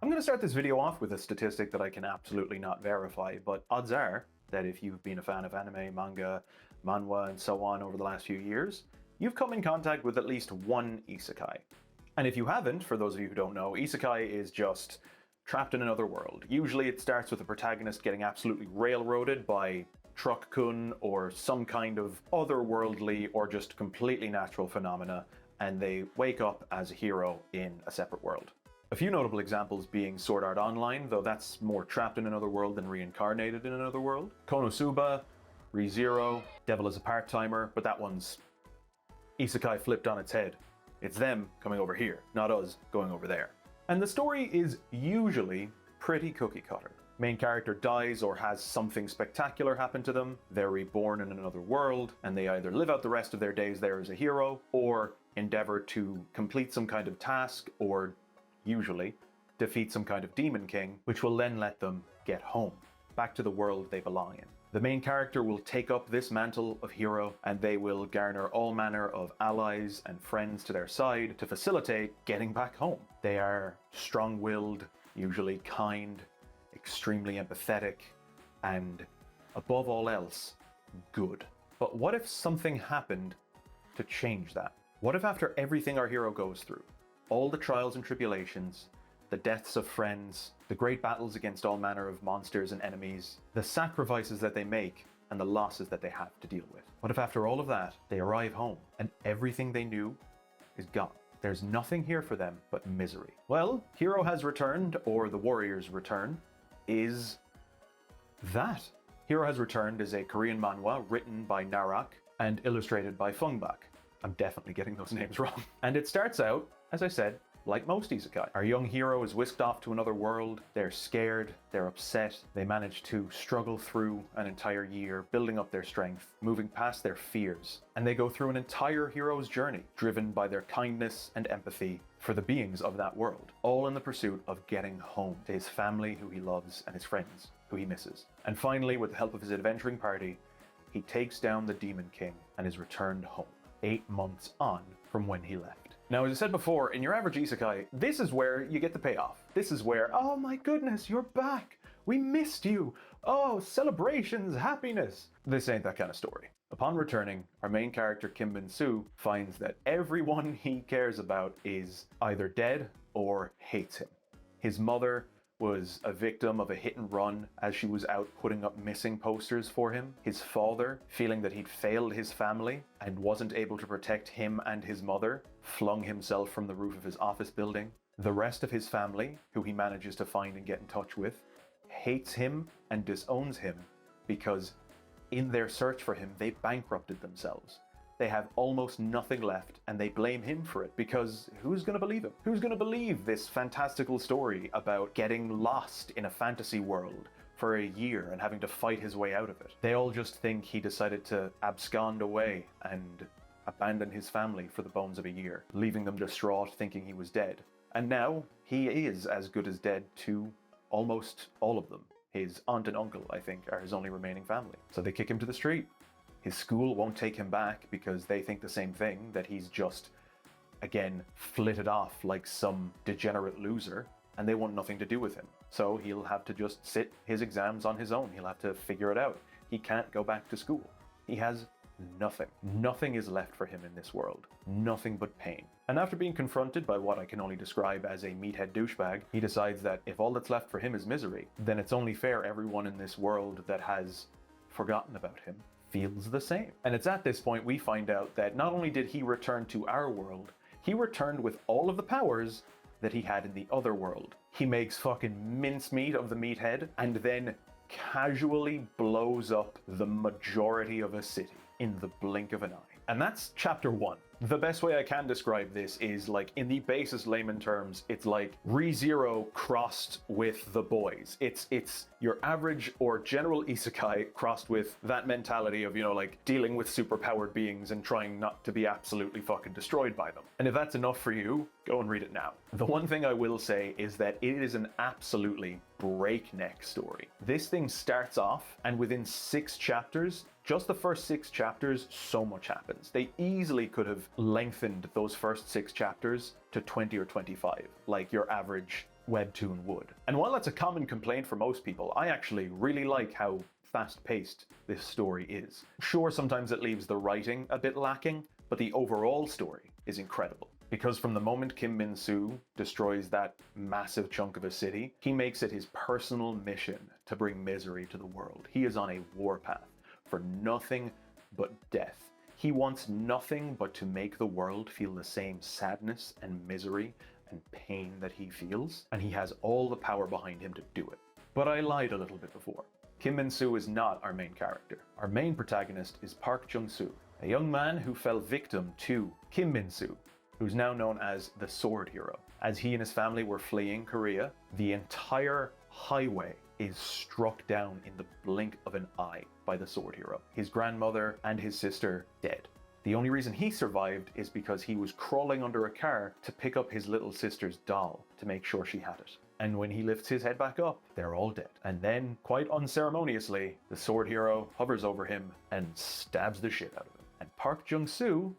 I'm going to start this video off with a statistic that I can absolutely not verify, but odds are that if you've been a fan of anime, manga, manhwa, and so on over the last few years, you've come in contact with at least one isekai. And if you haven't, for those of you who don't know, isekai is just trapped in another world. Usually it starts with the protagonist getting absolutely railroaded by truck-kun or some kind of otherworldly or just completely natural phenomena, and they wake up as a hero in a separate world. A few notable examples being Sword Art Online, though that's more trapped in another world than reincarnated in another world. Konosuba, ReZero, Devil is a Part-Timer, but that one's isekai flipped on its head. It's them coming over here, not us going over there. And the story is usually pretty cookie cutter. Main character dies or has something spectacular happen to them, they're reborn in another world, and they either live out the rest of their days there as a hero, or endeavor to complete some kind of task, or usually defeat some kind of demon king, which will then let them get home, back to the world they belong in. The main character will take up this mantle of hero, and they will garner all manner of allies and friends to their side to facilitate getting back home. They are strong-willed, usually kind, extremely empathetic, and above all else, good. But what if something happened to change that? What if after everything our hero goes through, all the trials and tribulations, the deaths of friends, the great battles against all manner of monsters and enemies, the sacrifices that they make, and the losses that they have to deal with? What if after all of that, they arrive home, and everything they knew is gone? There's nothing here for them but misery. Well, Hero Has Returned, or The Warrior's Return, is that. Hero Has Returned is a Korean manhwa written by Narak and illustrated by Fungbak. I'm definitely getting those names wrong. And it starts out, as I said, like most isekai. Our young hero is whisked off to another world. They're scared, they're upset, they manage to struggle through an entire year, building up their strength, moving past their fears. And they go through an entire hero's journey, driven by their kindness and empathy for the beings of that world, all in the pursuit of getting home to his family who he loves and his friends who he misses. And finally, with the help of his adventuring party, he takes down the Demon King and is returned home, 8 months on from when he left. Now, as I said before, in your average isekai, this is where you get the payoff. This is where, oh my goodness, you're back! We missed you! Oh, celebrations, happiness! This ain't that kind of story. Upon returning, our main character Kim Bin-soo finds that everyone he cares about is either dead or hates him. His mother was a victim of a hit and run as she was out putting up missing posters for him. His father, feeling that he'd failed his family and wasn't able to protect him and his mother, flung himself from the roof of his office building. The rest of his family, who he manages to find and get in touch with, hates him and disowns him because in their search for him, they bankrupted themselves. They have almost nothing left, and they blame him for it, because who's going to believe him? Who's going to believe this fantastical story about getting lost in a fantasy world for a year and having to fight his way out of it? They all just think he decided to abscond away and abandon his family for the bones of a year, leaving them distraught, thinking he was dead. And now, he is as good as dead to almost all of them. His aunt and uncle, I think, are his only remaining family. So they kick him to the street. His school won't take him back because they think the same thing, that he's just, again, flitted off like some degenerate loser, and they want nothing to do with him. So he'll have to just sit his exams on his own. He'll have to figure it out. He can't go back to school. He has nothing. Nothing is left for him in this world. Nothing but pain. And after being confronted by what I can only describe as a meathead douchebag, he decides that if all that's left for him is misery, then it's only fair everyone in this world that has forgotten about him feels the same. And it's at this point we find out that not only did he return to our world, he returned with all of the powers that he had in the other world. He makes fucking mincemeat of the meathead and then casually blows up the majority of a city in the blink of an eye. And that's chapter 1. The best way I can describe this is, like, in the basest layman terms, it's like ReZero crossed with The Boys. It's your average or general isekai crossed with that mentality of, you know, like, dealing with superpowered beings and trying not to be absolutely fucking destroyed by them. And if that's enough for you, go and read it now. The one thing I will say is that it is an absolutely breakneck story. This thing starts off, and within 6 chapters, just the first 6 chapters, so much happens. They easily could have lengthened those first 6 chapters to 20 or 25, like your average webtoon would. And while that's a common complaint for most people, I actually really like how fast-paced this story is. Sure, sometimes it leaves the writing a bit lacking, but the overall story is incredible. Because from the moment Kim Min-soo destroys that massive chunk of a city, he makes it his personal mission to bring misery to the world. He is on a warpath for nothing but death. He wants nothing but to make the world feel the same sadness and misery and pain that he feels, and he has all the power behind him to do it. But I lied a little bit before. Kim Min-soo is not our main character. Our main protagonist is Park Jung-soo, a young man who fell victim to Kim Min-soo, who's now known as the Sword Hero. As he and his family were fleeing Korea, the entire highway is struck down in the blink of an eye by the Sword Hero. His grandmother and his sister dead. The only reason he survived is because he was crawling under a car to pick up his little sister's doll to make sure she had it. And when he lifts his head back up, they're all dead. And then, quite unceremoniously, the Sword Hero hovers over him and stabs the shit out of him. And Park Jung-soo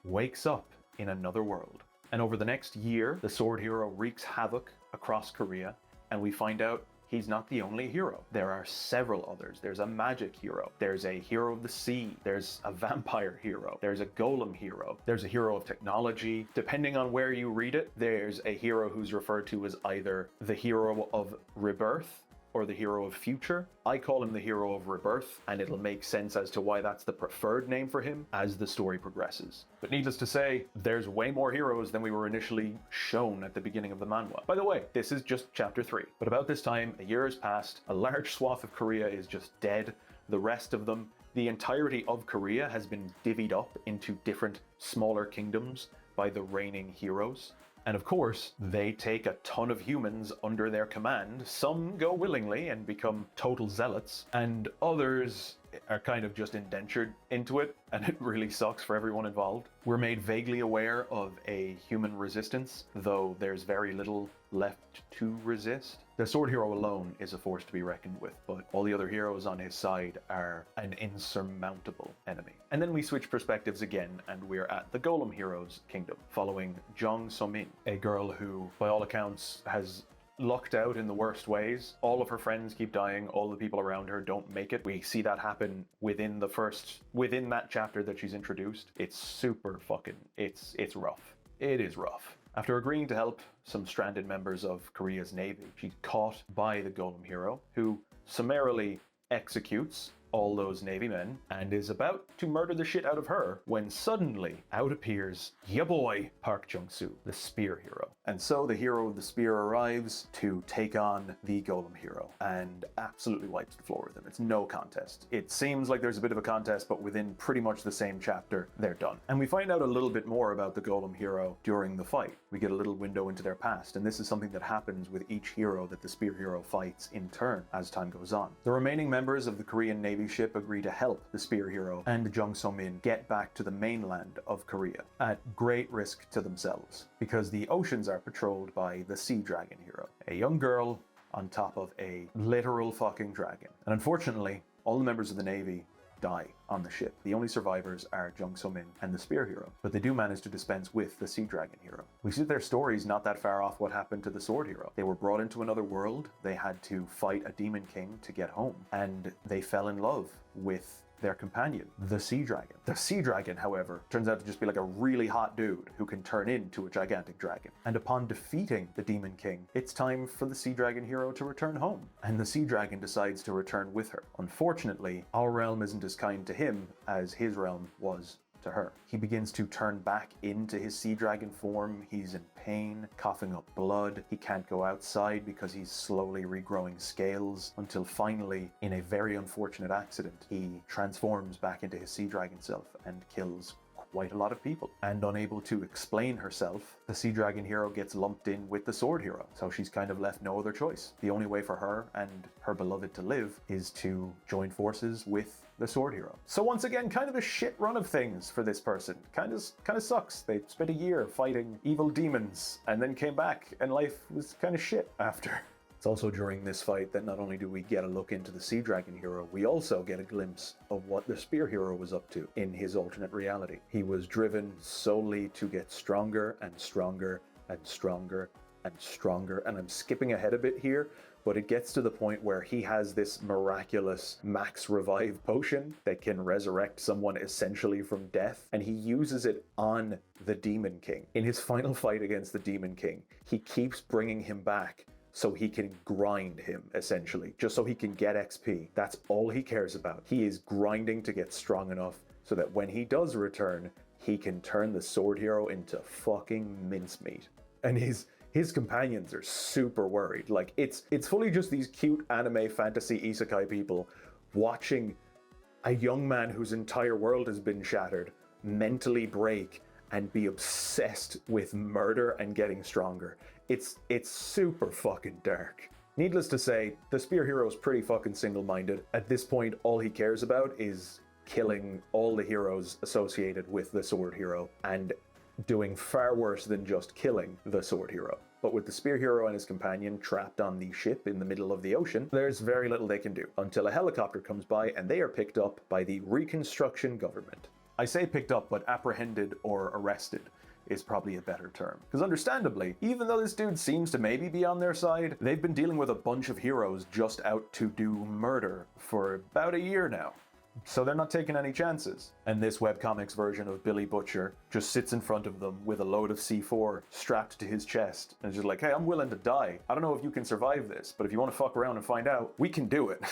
wakes up in another world. And over the next year, the Sword Hero wreaks havoc across Korea, and we find out he's not the only hero. There are several others. There's a magic hero. There's a hero of the sea. There's a vampire hero. There's a golem hero. There's a hero of technology. Depending on where you read it, there's a hero who's referred to as either the hero of rebirth or the hero of future. I call him the hero of rebirth, and it'll make sense as to why that's the preferred name for him as the story progresses. But needless to say, there's way more heroes than we were initially shown at the beginning of the manhwa. By the way, this is just chapter 3. But about this time, a year has passed, a large swath of Korea is just dead. The rest of them, the entirety of Korea has been divvied up into different smaller kingdoms by the reigning heroes. And of course, they take a ton of humans under their command. Some go willingly and become total zealots, and others are kind of just indentured into it, and it really sucks for everyone involved. We're made vaguely aware of a human resistance, though there's very little left to resist. The Sword Hero alone is a force to be reckoned with, but all the other heroes on his side are an insurmountable enemy. And then we switch perspectives again, and we're at the Golem Hero's kingdom, following Jung So-min, a girl who, by all accounts, has lucked out in the worst ways. All of her friends keep dying, all the people around her don't make it. We see that happen within that chapter that she's introduced. It's super fucking, it's rough. It is rough. After agreeing to help some stranded members of Korea's navy, she's caught by the Golem Hero, who summarily executes all those navy men and is about to murder the shit out of her when suddenly out appears ya boy Park Jung-soo, the spear hero. And so the hero of the spear arrives to take on the Golem Hero and absolutely wipes the floor with him. It's no contest. It seems like there's a bit of a contest, but within pretty much the same chapter, they're done. And we find out a little bit more about the Golem Hero during the fight. We get a little window into their past, and this is something that happens with each hero that the spear hero fights in turn as time goes on. The remaining members of the Korean Navy ship agree to help the spear hero and Jung So-min get back to the mainland of Korea at great risk to themselves, because the oceans are patrolled by the Sea Dragon hero, a young girl on top of a literal fucking dragon. And unfortunately, all the members of the Navy die on the ship. The only survivors are Jung So-min and the spear hero, but they do manage to dispense with the Sea Dragon hero. We see their stories not that far off what happened to the Sword Hero. They were brought into another world, they had to fight a demon king to get home, and they fell in love with their companion, the Sea Dragon. The Sea Dragon, however, turns out to just be like a really hot dude who can turn into a gigantic dragon. And upon defeating the Demon King, it's time for the Sea Dragon hero to return home. And the Sea Dragon decides to return with her. Unfortunately, our realm isn't as kind to him as his realm was to her. He begins to turn back into his sea dragon form. He's in pain, coughing up blood. He can't go outside because he's slowly regrowing scales, until finally, in a very unfortunate accident, he transforms back into his sea dragon self and kills quite a lot of people. And unable to explain herself, the Sea Dragon hero gets lumped in with the Sword Hero, so she's kind of left no other choice. The only way for her and her beloved to live is to join forces with the Sword Hero. So once again, kind of a shit run of things for this person. Kind of sucks. They spent a year fighting evil demons and then came back, and life was kind of shit after. It's also during this fight that not only do we get a look into the Sea Dragon hero, we also get a glimpse of what the Spear hero was up to in his alternate reality. He was driven solely to get stronger and stronger and stronger and stronger. And I'm skipping ahead a bit here, but it gets to the point where he has this miraculous max revive potion that can resurrect someone essentially from death, and he uses it on the Demon King. In his final fight against the Demon King, he keeps bringing him back so he can grind him, essentially, just so he can get XP. That's all he cares about. He is grinding to get strong enough so that when he does return, he can turn the sword hero into fucking mincemeat. And his companions are super worried. Like, it's fully just these cute anime fantasy isekai people watching a young man whose entire world has been shattered mentally break and be obsessed with murder and getting stronger. It's super fucking dark. Needless to say, the spear hero is pretty fucking single-minded. At this point, all he cares about is killing all the heroes associated with the sword hero and doing far worse than just killing the sword hero. But with the spear hero and his companion trapped on the ship in the middle of the ocean, there's very little they can do until a helicopter comes by and they are picked up by the Reconstruction government. I say picked up, but apprehended or arrested is probably a better term. Because understandably, even though this dude seems to maybe be on their side, they've been dealing with a bunch of heroes just out to do murder for about a year now. So they're not taking any chances. And this webcomics version of Billy Butcher just sits in front of them with a load of C4 strapped to his chest and is just like, hey, I'm willing to die. I don't know if you can survive this, but if you want to fuck around and find out, we can do it.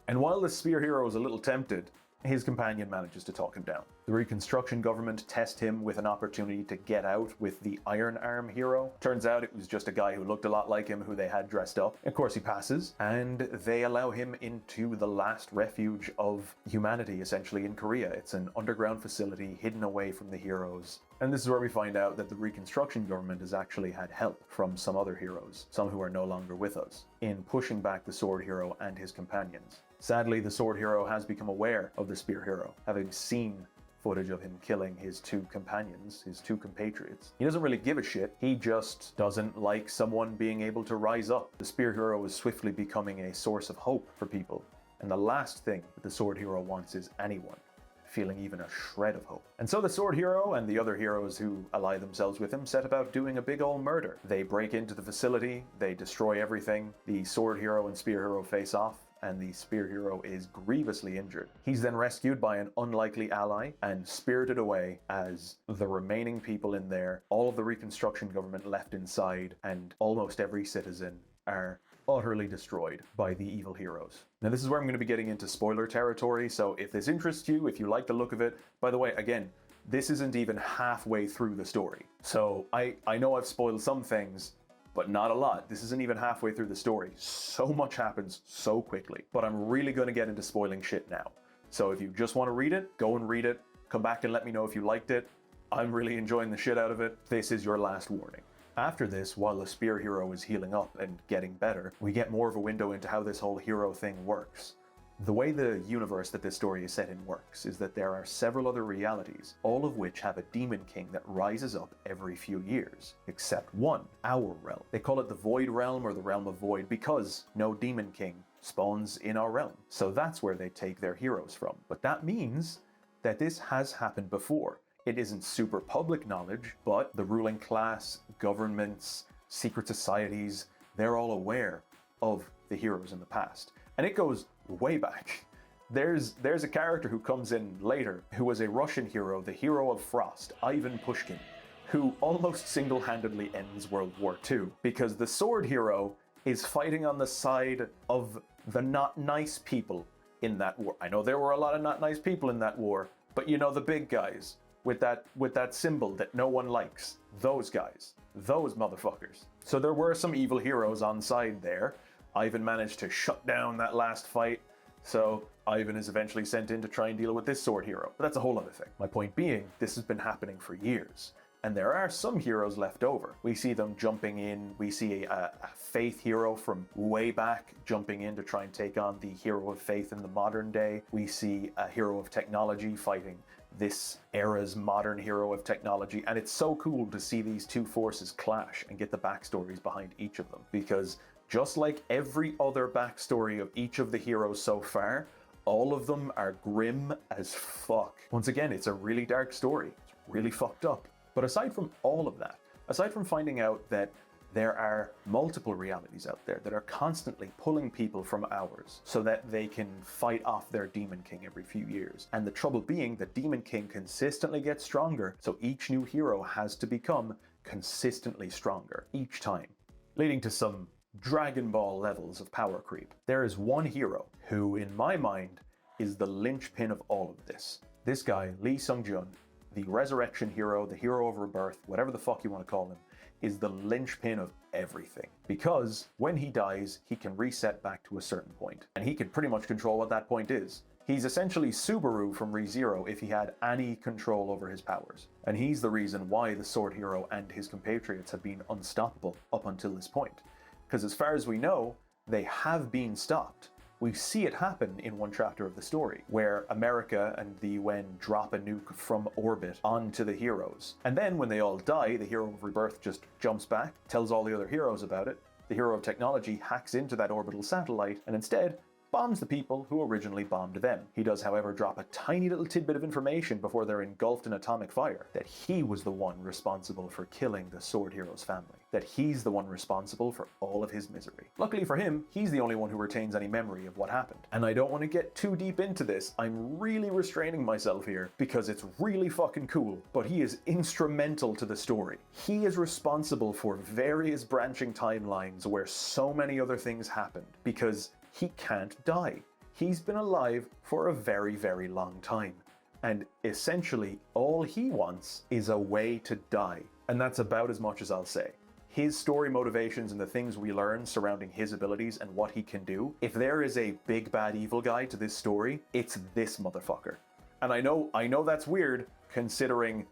And while the spear hero is a little tempted, his companion manages to talk him down. The Reconstruction government test him with an opportunity to get out with the Iron Arm hero. Turns out it was just a guy who looked a lot like him who they had dressed up. Of course he passes, and they allow him into the last refuge of humanity, essentially, in Korea. It's an underground facility hidden away from the heroes. And this is where we find out that the Reconstruction government has actually had help from some other heroes, some who are no longer with us, in pushing back the sword hero and his companions. Sadly, the sword hero has become aware of the spear hero, having seen footage of him killing his two companions, his two compatriots. He doesn't really give a shit, he just doesn't like someone being able to rise up. The spear hero is swiftly becoming a source of hope for people, and the last thing that the sword hero wants is anyone feeling even a shred of hope. And so the sword hero and the other heroes who ally themselves with him set about doing a big ol' murder. They break into the facility, they destroy everything, the sword hero and spear hero face off, and the spear hero is grievously injured. He's then rescued by an unlikely ally and spirited away as the remaining people in there, all of the Reconstruction government left inside, and almost every citizen are utterly destroyed by the evil heroes. Now this is where I'm going to be getting into spoiler territory, so if this interests you, if you like the look of it, by the way, again, this isn't even halfway through the story. So I know I've spoiled some things, but not a lot. This isn't even halfway through the story. So much happens so quickly. But I'm really going to get into spoiling shit now. So if you just want to read it, go and read it. Come back and let me know if you liked it. I'm really enjoying the shit out of it. This is your last warning. After this, while the spear hero is healing up and getting better, we get more of a window into how this whole hero thing works. The way the universe that this story is set in works is that there are several other realities, all of which have a demon king that rises up every few years, except one, our realm. They call it the Void Realm or the Realm of Void because no demon king spawns in our realm. So that's where they take their heroes from. But that means that this has happened before. It isn't super public knowledge, but the ruling class, governments, secret societies, they're all aware of the heroes in the past. And it goes way back. There's a character who comes in later who was a Russian hero, the hero of Frost, Ivan Pushkin, who almost single-handedly ends World War II because the sword hero is fighting on the side of the not nice people in that war. I know there were a lot of not nice people in that war, but you know, the big guys with that symbol that no one likes, those guys, those motherfuckers. So there were some evil heroes on side there. Ivan managed to shut down that last fight, so Ivan is eventually sent in to try and deal with this sword hero. But that's a whole other thing. My point being, this has been happening for years, and there are some heroes left over. We see them jumping in, we see a faith hero from way back jumping in to try and take on the hero of faith in the modern day. We see a hero of technology fighting this era's modern hero of technology, and it's so cool to see these two forces clash and get the backstories behind each of them, because just like every other backstory of each of the heroes so far, all of them are grim as fuck. Once again, it's a really dark story. It's really fucked up. But aside from all of that, aside from finding out that There are multiple realities out there that are constantly pulling people from ours so that they can fight off their Demon King every few years. And the trouble being that Demon King consistently gets stronger, so each new hero has to become consistently stronger each time, leading to some Dragon Ball levels of power creep. There is one hero who, in my mind, is the linchpin of all of this. This guy, Lee Sung-jun, the resurrection hero, the hero of rebirth, whatever the fuck you want to call him, is the linchpin of everything. Because when he dies, he can reset back to a certain point, and he can pretty much control what that point is. He's essentially Subaru from ReZero if he had any control over his powers. And he's the reason why the Sword Hero and his compatriots have been unstoppable up until this point. Because as far as we know, they have been stopped. We see it happen in one chapter of the story, where America and the UN drop a nuke from orbit onto the heroes. And then when they all die, the hero of rebirth just jumps back, tells all the other heroes about it. The hero of technology hacks into that orbital satellite and instead bombs the people who originally bombed them. He does, however, drop a tiny little tidbit of information before they're engulfed in atomic fire, that he was the one responsible for killing the Sword Hero's family, that he's the one responsible for all of his misery. Luckily for him, he's the only one who retains any memory of what happened. And I don't want to get too deep into this, I'm really restraining myself here, because it's really fucking cool, but he is instrumental to the story. He is responsible for various branching timelines where so many other things happened, because he can't die. He's been alive for a very, very long time. And essentially, all he wants is a way to die. And that's about as much as I'll say. His story motivations and the things we learn surrounding his abilities and what he can do, if there is a big bad evil guy to this story, it's this motherfucker. And I know that's weird, considering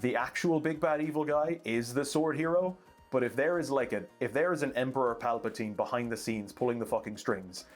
the actual big bad evil guy is the Sword Hero, but if there is an Emperor Palpatine behind the scenes pulling the fucking strings,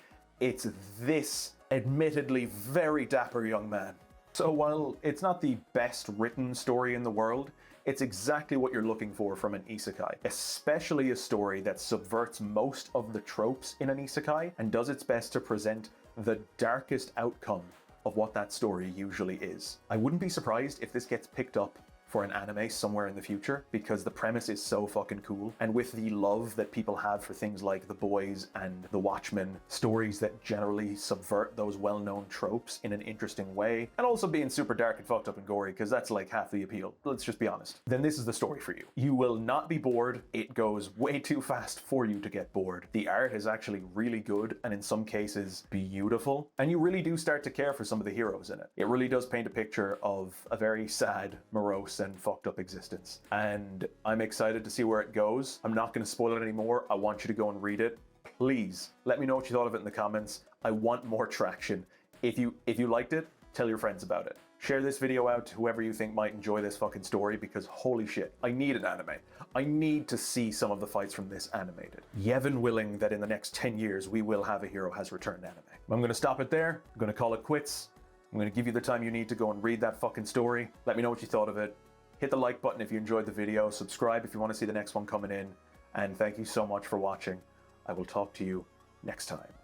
it's this admittedly very dapper young man. So while it's not the best written story in the world, it's exactly what you're looking for from an isekai, especially a story that subverts most of the tropes in an isekai and does its best to present the darkest outcome of what that story usually is. I wouldn't be surprised if this gets picked up for an anime somewhere in the future, because the premise is so fucking cool. And with the love that people have for things like The Boys and The Watchmen, stories that generally subvert those well-known tropes in an interesting way, and also being super dark and fucked up and gory, because that's like half the appeal, let's just be honest, then this is the story for you. You will not be bored. It goes way too fast for you to get bored. The art is actually really good, and in some cases beautiful, and you really do start to care for some of the heroes in it. It really does paint a picture of a very sad, morose, and fucked up existence. And I'm excited to see where it goes. I'm not going to spoil it anymore. I want you to go and read it. Please let me know what you thought of it in the comments. I want more traction. If you liked it, tell your friends about it. Share this video out to whoever you think might enjoy this fucking story, because holy shit, I need an anime. I need to see some of the fights from this animated. Yevon willing that in the next 10 years we will have a Hero Has Returned anime. I'm going to stop it there. I'm going to call it quits. I'm going to give you the time you need to go and read that fucking story. Let me know what you thought of it. Hit the like button if you enjoyed the video, subscribe if you want to see the next one coming in, and thank you so much for watching. I will talk to you next time.